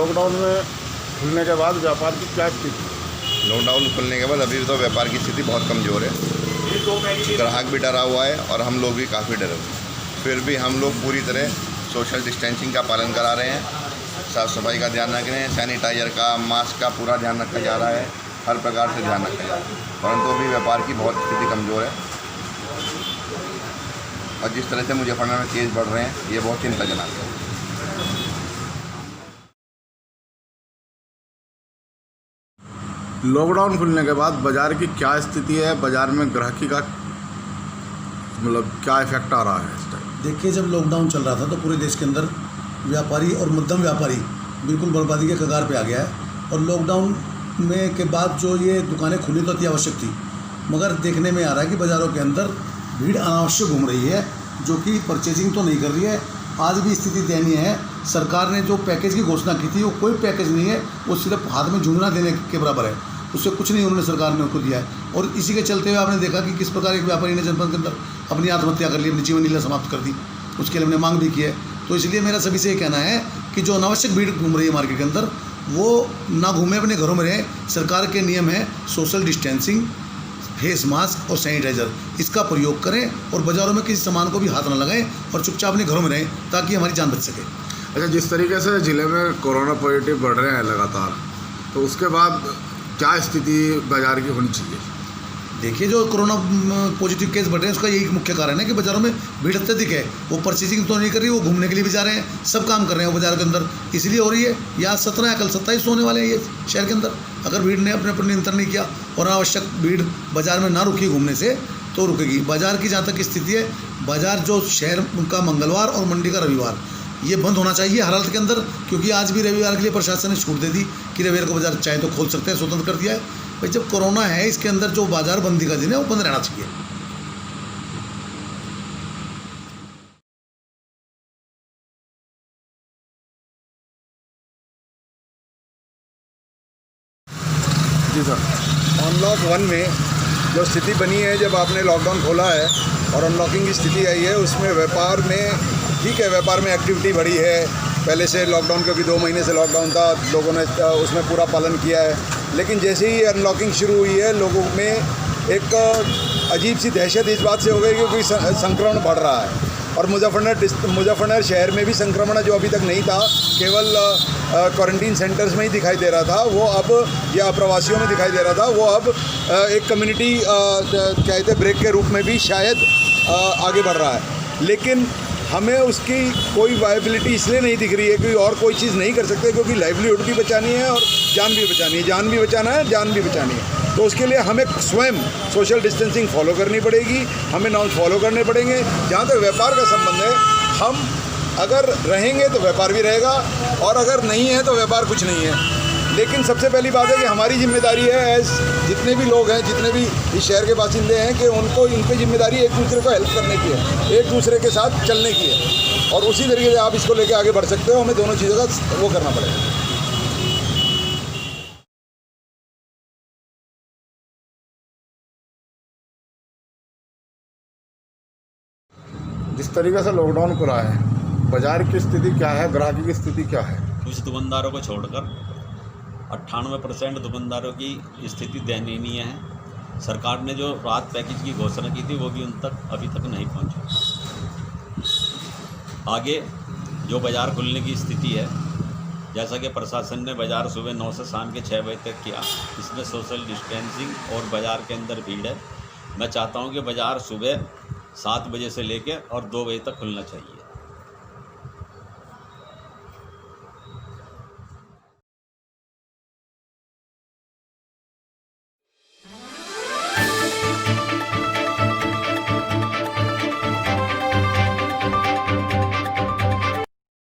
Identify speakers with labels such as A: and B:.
A: Lockdown में खुलने के बाद व्यापार की क्या स्थिति?
B: लॉकडाउन खुलने के बाद अभी तो व्यापार की स्थिति बहुत कमज़ोर है। ग्राहक भी डरा हुआ है और हम लोग भी काफ़ी डरे हुए हैं। फिर भी हम लोग पूरी तरह सोशल डिस्टेंसिंग का पालन करा रहे हैं, साफ़ सफाई का ध्यान रख रहे हैं, सैनिटाइज़र का, मास्क का पूरा ध्यान रखा जा रहा है, हर प्रकार से ध्यान रखा जा रहा है। परंतु अभी व्यापार की बहुत स्थिति कमज़ोर है और जिस तरह से मुजफ्फरनगर में केस बढ़ रहे हैं ये बहुत चिंताजनक है।
A: लॉकडाउन खुलने के बाद बाज़ार की क्या स्थिति है? बाज़ार में ग्राहकी का मतलब क्या इफेक्ट आ रहा है इस टाइम?
C: देखिए, जब लॉकडाउन चल रहा था तो पूरे देश के अंदर व्यापारी और मध्यम व्यापारी बिल्कुल बर्बादी के कगार पे आ गया है। और लॉकडाउन में के बाद जो ये दुकानें खुली तो अति आवश्यक थी, मगर देखने में आ रहा है कि बाज़ारों के अंदर भीड़ अनावश्यक घूम रही है, जो कि परचेजिंग तो नहीं कर रही है। आज भी स्थिति दयनीय है। सरकार ने जो पैकेज की घोषणा की थी वो कोई पैकेज नहीं है, वो सिर्फ हाथ में झुंझुना देने के बराबर है। उससे कुछ नहीं उन्होंने सरकार ने उनको दिया है। और इसी के चलते हुए आपने देखा कि किस प्रकार एक व्यापारी ने जनपद के अंदर अपनी आत्महत्या कर ली, अपनी जीवन लीला समाप्त कर दी। उसके लिए हमने मांग भी की है। तो इसलिए मेरा सभी से ये कहना है कि जो अनावश्यक भीड़ घूम रही है मार्केट के अंदर, वो ना घूमे, अपने घरों में रहें। सरकार के नियम है सोशल डिस्टेंसिंग, फेस मास्क और सैनिटाइज़र, इसका प्रयोग करें और बाज़ारों में किसी सामान को भी हाथ न लगाएं और चुपचाप अपने घरों में रहें ताकि हमारी जान बच सके।
A: अच्छा, जिस तरीके से ज़िले में कोरोना पॉजिटिव बढ़ रहे हैं लगातार, तो उसके बाद क्या स्थिति बाज़ार की होनी चाहिए?
C: देखिए, जो कोरोना पॉजिटिव केस बढ़ रहे हैं उसका यही मुख्य कारण है कि बाज़ारों में भीड़ अत्यधिक है। वो परचेजिंग तो नहीं कर रही, वो घूमने के लिए भी जा रहे हैं, सब काम कर रहे हैं वो बाज़ार के अंदर, इसलिए हो रही है। या 17 या कल 27 होने वाले हैं ये शहर के अंदर। अगर भीड़ ने अपने पर नियंत्रण नहीं किया और अनावश्यक भीड़ बाज़ार में ना रुकी घूमने से, तो रुकेगी। बाज़ार की जहाँ तक स्थिति है, बाज़ार जो शहर का मंगलवार और मंडी का रविवार, ये बंद होना चाहिए हर हालत के अंदर, क्योंकि आज भी रविवार के लिए प्रशासन ने छूट दे दी कि रविवार को बाज़ार चाहे तो खोल सकते हैं, स्वतंत्र कर दिया है। भाई, जब कोरोना है, इसके अंदर जो बाज़ार बंदी का दिन है वो बंद रहना चाहिए।
A: जी सर।
D: अनलॉक 1 में जो स्थिति बनी है, जब आपने लॉकडाउन खोला है और अनलॉकिंग की स्थिति आई है, उसमें व्यापार में ठीक है, व्यापार में एक्टिविटी बढ़ी है। पहले से लॉकडाउन, क्योंकि 2 महीने से लॉकडाउन था, लोगों ने उसमें पूरा पालन किया है। लेकिन जैसे ही अनलॉकिंग शुरू हुई है, लोगों में एक अजीब सी दहशत इस बात से हो गई क्योंकि संक्रमण बढ़ रहा है। और मुजफ्फरनगर शहर में भी संक्रमण जो अभी तक नहीं था, केवल क्वारंटीन सेंटर्स में ही दिखाई दे रहा था, वो अब, या प्रवासियों में दिखाई दे रहा था, वो अब एक कम्युनिटी कहते ब्रेक के रूप में भी शायद आगे बढ़ रहा है। लेकिन हमें उसकी कोई वायबिलिटी इसलिए नहीं दिख रही है कि और कोई चीज़ नहीं कर सकते, क्योंकि लाइवलीहुड भी बचानी है और जान भी बचानी है, जान भी बचाना है, जान भी बचानी है। तो उसके लिए हमें स्वयं सोशल डिस्टेंसिंग फॉलो करनी पड़ेगी, हमें नॉर्म्स फॉलो करने पड़ेंगे। जहाँ तक व्यापार का संबंध है, हम अगर रहेंगे तो व्यापार भी रहेगा, और अगर नहीं है तो व्यापार कुछ नहीं है। लेकिन सबसे पहली बात है कि हमारी जिम्मेदारी है, एज जितने भी लोग हैं, जितने भी इस शहर के बासिंदे हैं, कि उनको इनकी जिम्मेदारी एक दूसरे को हेल्प करने की है, एक दूसरे के साथ चलने की है। और उसी तरीके से आप इसको लेकर आगे बढ़ सकते हो। हमें दोनों चीज़ों का वो करना पड़ेगा।
A: जिस तरीके से लॉकडाउन खुला है, बाज़ार की स्थिति क्या है, ग्राहकी की स्थिति क्या है?
E: कुछ दुकानदारों को छोड़कर 98% दुकानदारों की स्थिति दयनीय है। सरकार ने जो राहत पैकेज की घोषणा की थी वो भी उन तक अभी तक नहीं पहुंची। आगे जो बाज़ार खुलने की स्थिति है, जैसा कि प्रशासन ने बाज़ार सुबह 9 से शाम के 6 बजे तक किया, इसमें सोशल डिस्टेंसिंग और बाज़ार के अंदर भीड़ है। मैं चाहता हूं कि बाज़ार सुबह 7 बजे से लेकर और 2 बजे तक खुलना चाहिए।